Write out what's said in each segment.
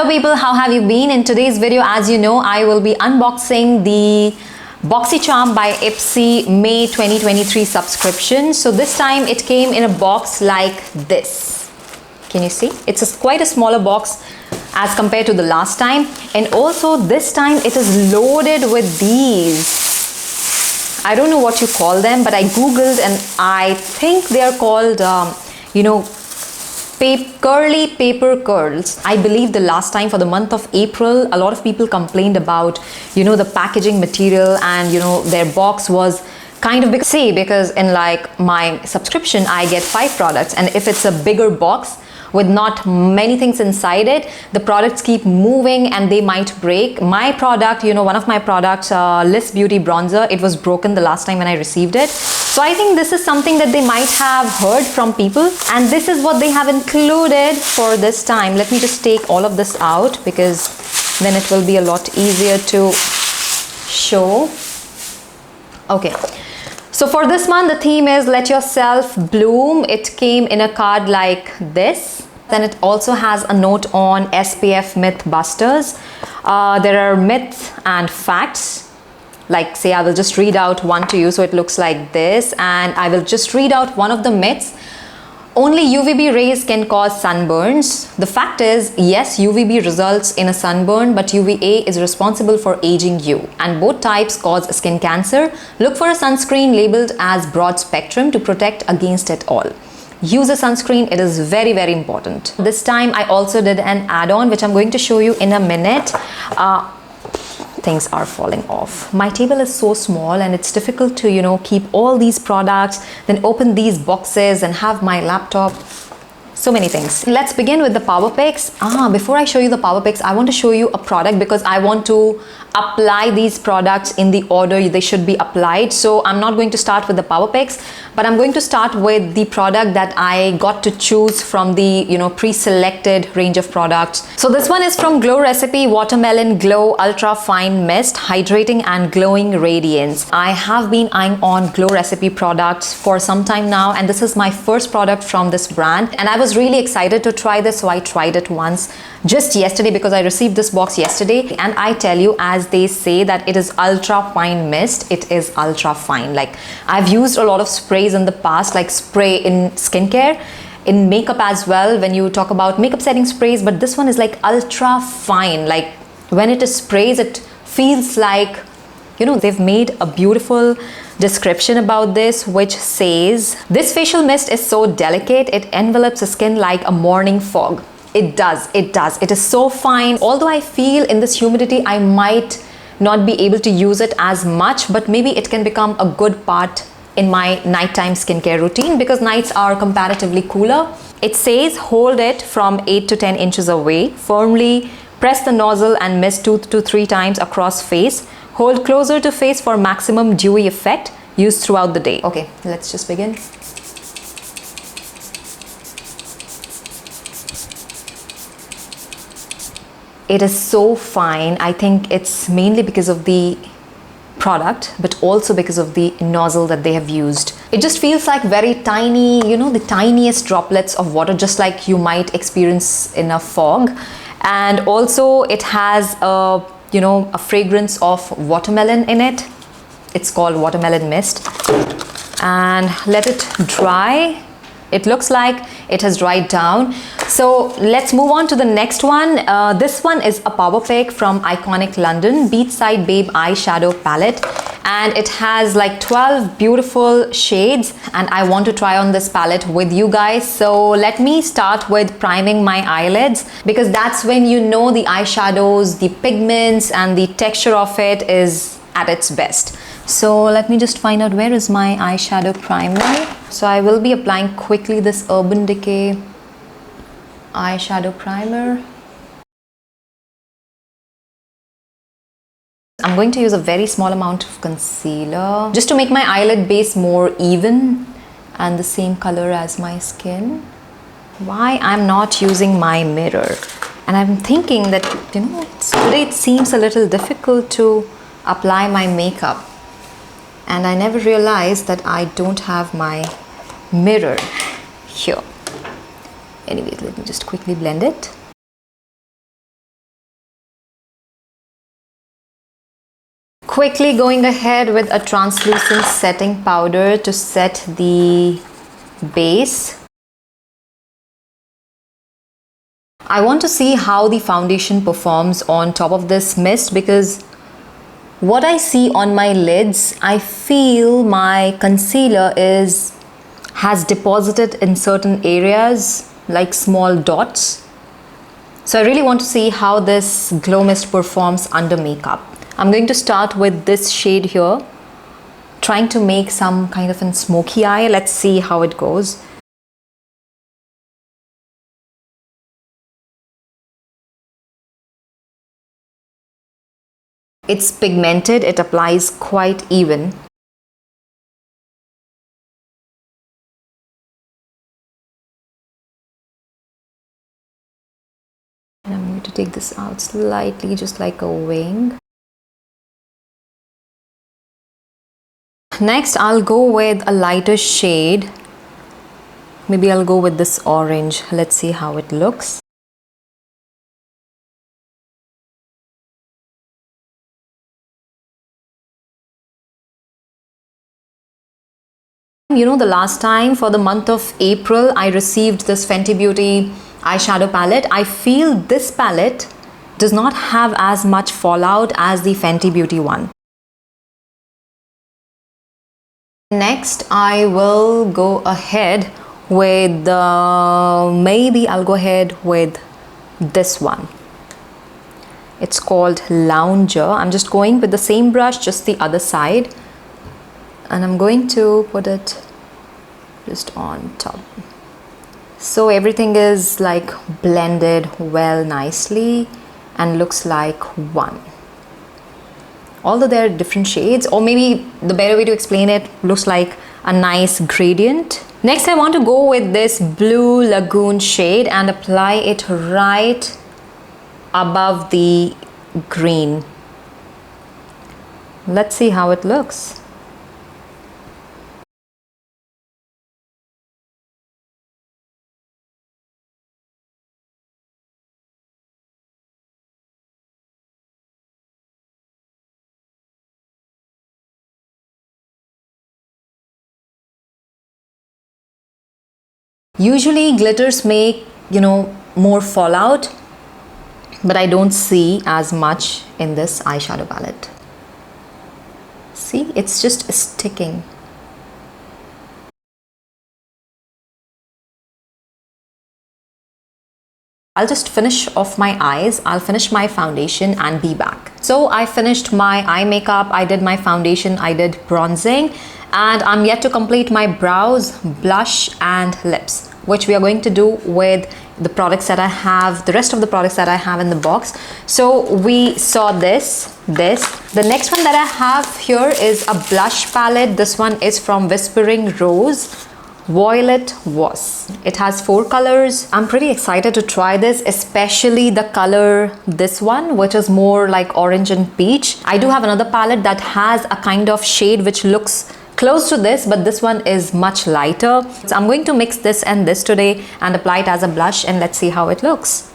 Hello people, how have you been? In today's video, as you know, I will be unboxing the Boxycharm by IPSY May 2023 subscription. So this time it came in a box like this. Can you see? It's quite a smaller box as compared to the last time. And also this time it is loaded with these. I don't know what you call them, but I googled and I think they are called, curly paper curls. I believe the last time for the month of April, a lot of people complained about, the packaging material and, their box was kind of big. See, because in like my subscription, I get 5 products, and if it's a bigger box with not many things inside it, the products keep moving and they might break. My product, one of my products, Liss Beauty Bronzer, it was broken the last time when I received it. So I think this is something that they might have heard from people, and this is what they have included for this time. Let me just take all of this out because then it will be a lot easier to show. Okay. So for this month, the theme is Let Yourself Bloom. It came in a card like this. Then it also has a note on SPF myth busters. There are myths and facts. Like say, I will just read out one to you. So it looks like this, and I will just read out one of the myths. Only UVB rays can cause sunburns. The fact is, yes, UVB results in a sunburn, but UVA is responsible for aging you, and both types cause skin cancer. Look for a sunscreen labeled as broad spectrum to protect against it all. Use a sunscreen, it is very, very important. This time I also did an add-on, which I'm going to show you in a minute. Things are falling off. My table is so small and it's difficult to, keep all these products, then open these boxes and have my laptop. So many things. Let's begin with the power picks. Before I show you the power picks, I want to show you a product because I want to apply these products in the order they should be applied. So I'm not going to start with the power picks, but I'm going to start with the product that I got to choose from the pre-selected range of products. So this one is from Glow Recipe Watermelon Glow Ultra Fine Mist Hydrating and Glowing Radiance. I have been eyeing on Glow Recipe products for some time now, and this is my first product from this brand, and I was really excited to try this, so I tried it once just yesterday because I received this box yesterday, and I tell you, as they say that it is ultra fine mist, it is ultra fine. Like, I've used a lot of sprays in the past, like spray in skincare, in makeup as well, when you talk about makeup setting sprays, but this one is like ultra fine. Like when it is sprays, it feels like, they've made a beautiful description about this, which says, this facial mist is so delicate, it envelops the skin like a morning fog. It does. It is so fine. Although I feel in this humidity, I might not be able to use it as much, but maybe it can become a good part in my nighttime skincare routine because nights are comparatively cooler. It says, hold it from 8 to 10 inches away. Firmly press the nozzle and mist 2 to 3 times across face. Hold closer to face for maximum dewy effect. Use throughout the day. Okay, let's just begin. It is so fine. I think it's mainly because of the product, but also because of the nozzle that they have used. It just feels like very tiny, the tiniest droplets of water, just like you might experience in a fog. And also it has a fragrance of watermelon in it. It's called watermelon mist. And let it dry. It looks like it has dried down. So let's move on to the next one. This one is a power pick from Iconic London Beachside Babe eyeshadow palette, and it has like 12 beautiful shades, and I want to try on this palette with you guys. So let me start with priming my eyelids because that's when the eyeshadows, the pigments and the texture of it is at its best. So let me just find out where is my eyeshadow primer. So I will be applying quickly this Urban Decay eyeshadow primer. I'm going to use a very small amount of concealer just to make my eyelid base more even and the same color as my skin. Why I'm not using my mirror? And I'm thinking that, today it seems a little difficult to apply my makeup. And I never realized that I don't have my mirror here. Anyways, let me just quickly blend it. Quickly going ahead with a translucent setting powder to set the base. I want to see how the foundation performs on top of this mist, because what I see on my lids, I feel my concealer has deposited in certain areas like small dots. So I really want to see how this glow mist performs under makeup. I'm going to start with this shade here, trying to make some kind of a smoky eye. Let's see how it goes. It's pigmented, it applies quite even. And I'm going to take this out slightly, just like a wing. Next, I'll go with a lighter shade. Maybe I'll go with this orange. Let's see how it looks. You know, the last time for the month of April, I received this Fenty Beauty eyeshadow palette. I feel this palette does not have as much fallout as the Fenty Beauty one. Next, I will go ahead with maybe I'll go ahead with this one. It's called Lounger. I'm just going with the same brush, just the other side. And I'm going to put it just on top. So everything is like blended well nicely and looks like one. Although there are different shades, or maybe the better way to explain it, looks like a nice gradient. Next, I want to go with this Blue Lagoon shade and apply it right above the green. Let's see how it looks. Usually glitters make, more fallout, but I don't see as much in this eyeshadow palette. See, it's just sticking. I'll just finish off my eyes. I'll finish my foundation and be back. So I finished my eye makeup, I did my foundation, I did bronzing, and I'm yet to complete my brows, blush and lips, which we are going to do with the products that I have, the rest of the products that I have in the box. So we saw this. The next one that I have here is a blush palette. This one is from Whispering Rose Violet Was. It has 4 colors. I'm pretty excited to try this, especially the color, this one, which is more like orange and peach. I do have another palette that has a kind of shade which looks close to this, but this one is much lighter. So I'm going to mix this and this today and apply it as a blush, and let's see how it looks.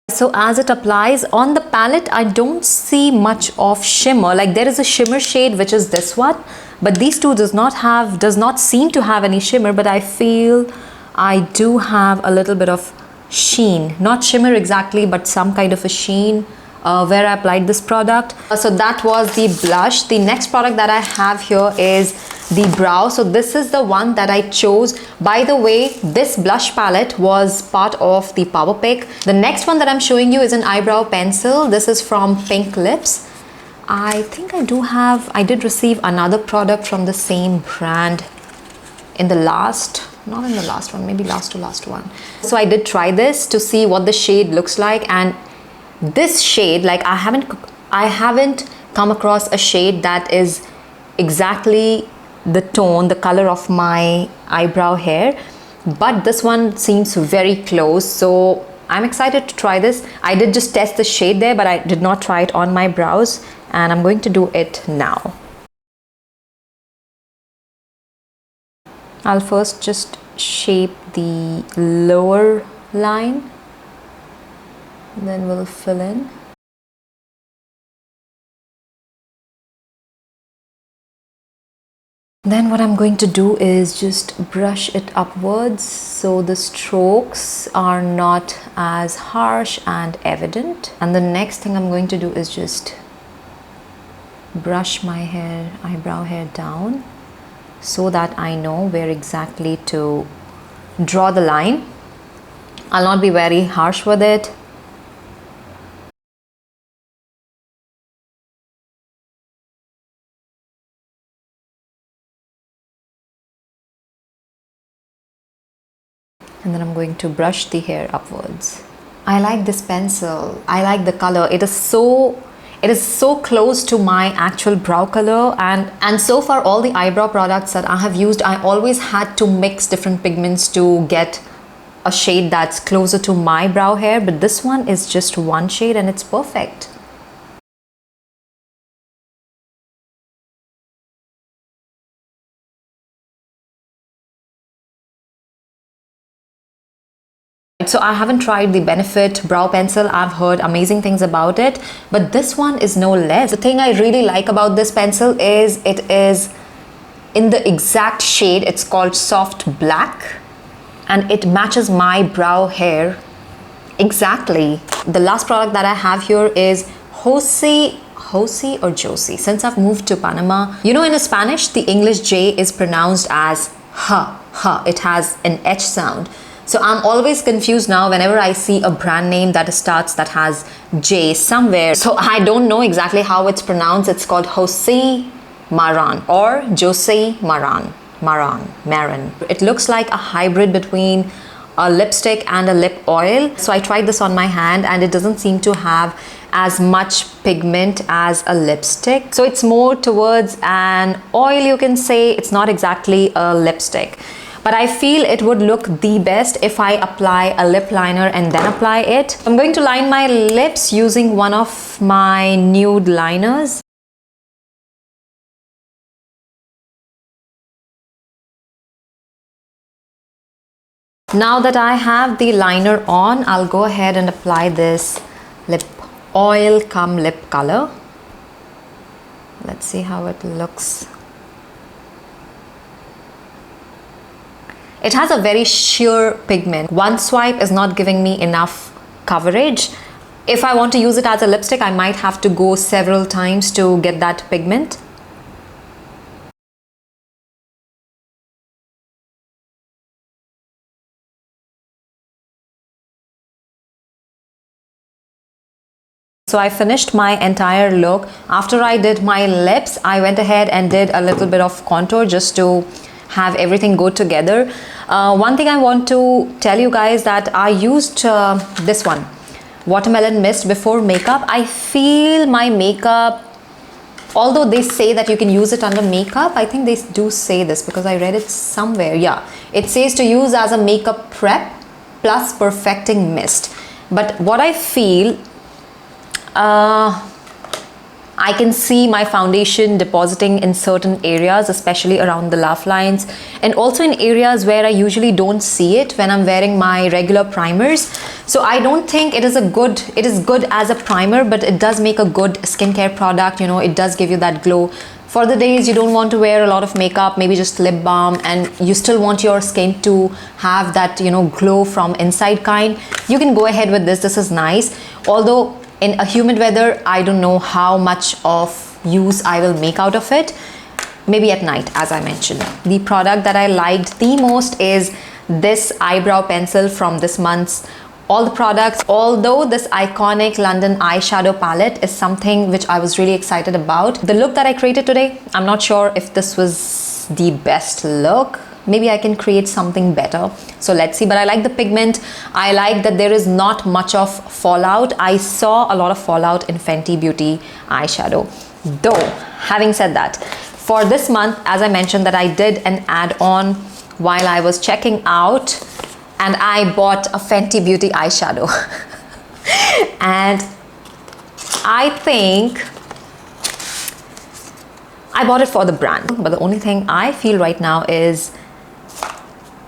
So as it applies on the palette, I don't see much of shimmer. Like there is a shimmer shade, which is this one, but these two does not seem to have any shimmer, but I feel I do have a little bit of sheen. Not shimmer exactly, but some kind of a sheen where I applied this product. So that was the blush. The next product that I have here is the brow. So this is the one that I chose. By the way, this blush palette was part of the Power Pick. The next one that I'm showing you is an eyebrow pencil. This is from Pink Lips. I think I did receive another product from the same brand in the last, not in the last one, maybe last to last one. So I did try this to see what the shade looks like, and this shade, like I haven't come across a shade that is exactly the tone, the color of my eyebrow hair, but this one seems very close. So I'm excited to try this. I did just test the shade there, but I did not try it on my brows, and I'm going to do it now. I'll first just shape the lower line, then we'll fill in. Then what I'm going to do is just brush it upwards so the strokes are not as harsh and evident. And the next thing I'm going to do is just brush my hair, eyebrow hair down so that I know where exactly to draw the line. I'll not be very harsh with it. And then I'm going to brush the hair upwards. I like this pencil. I like the color. It is so close to my actual brow color, and so far all the eyebrow products that I have used, I always had to mix different pigments to get a shade that's closer to my brow hair, but this one is just one shade and it's perfect. So I haven't tried the Benefit brow pencil. I've heard amazing things about it, but this one is no less. The thing I really like about this pencil is it is in the exact shade. It's called soft black and it matches my brow hair exactly. The last product that I have here is Josie or Josie. Since I've moved to Panama, you know, in Spanish the English J is pronounced as ha. It has an H sound. So I'm always confused now whenever I see a brand name that has J somewhere. So I don't know exactly how it's pronounced. It's called Josie Maran or Josie Maran. It looks like a hybrid between a lipstick and a lip oil. So I tried this on my hand and it doesn't seem to have as much pigment as a lipstick. So it's more towards an oil, you can say. It's not exactly a lipstick. But I feel it would look the best if I apply a lip liner and then apply it. I'm going to line my lips using one of my nude liners. Now that I have the liner on, I'll go ahead and apply this lip oil cum lip color. Let's see how it looks. It has a very sheer pigment. One swipe is not giving me enough coverage. If I want to use it as a lipstick, I might have to go several times to get that pigment. So I finished my entire look. After I did my lips, I went ahead and did a little bit of contour just to have everything go together. One thing I want to tell you guys that I used this one, Watermelon Mist, before makeup. I feel my makeup, although they say that you can use it under makeup, I think they do say this because I read it somewhere. Yeah, it says to use as a makeup prep plus perfecting mist. But what I feel, I can see my foundation depositing in certain areas, especially around the laugh lines, and also in areas where I usually don't see it when I'm wearing my regular primers. So I don't think it is good as a primer, but it does make a good skincare product. You know, it does give you that glow. For the days you don't want to wear a lot of makeup, maybe just lip balm, and you still want your skin to have that, you know, glow from inside kind, you can go ahead with this. This is nice. Although in a humid weather, I don't know how much of use I will make out of it. Maybe at night, as I mentioned. The product that I liked the most is this eyebrow pencil from this month's All the Products. Although this iconic London eyeshadow palette is something which I was really excited about. The look that I created today, I'm not sure if this was the best look. Maybe I can create something better. So let's see. But I like the pigment. I like that there is not much of fallout. I saw a lot of fallout in Fenty Beauty eyeshadow. Though, having said that, for this month, as I mentioned, that I did an add-on while I was checking out, and I bought a Fenty Beauty eyeshadow. And I think I bought it for the brand. But the only thing I feel right now is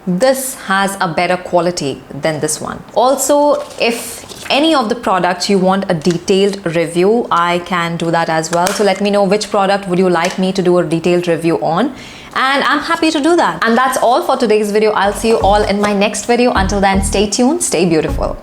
this has a better quality than this one. Also, if any of the products you want a detailed review, I can do that as well. So let me know which product would you like me to do a detailed review on, and I'm happy to do that. And that's all for today's video. I'll see you all in my next video. Until then, stay tuned, stay beautiful.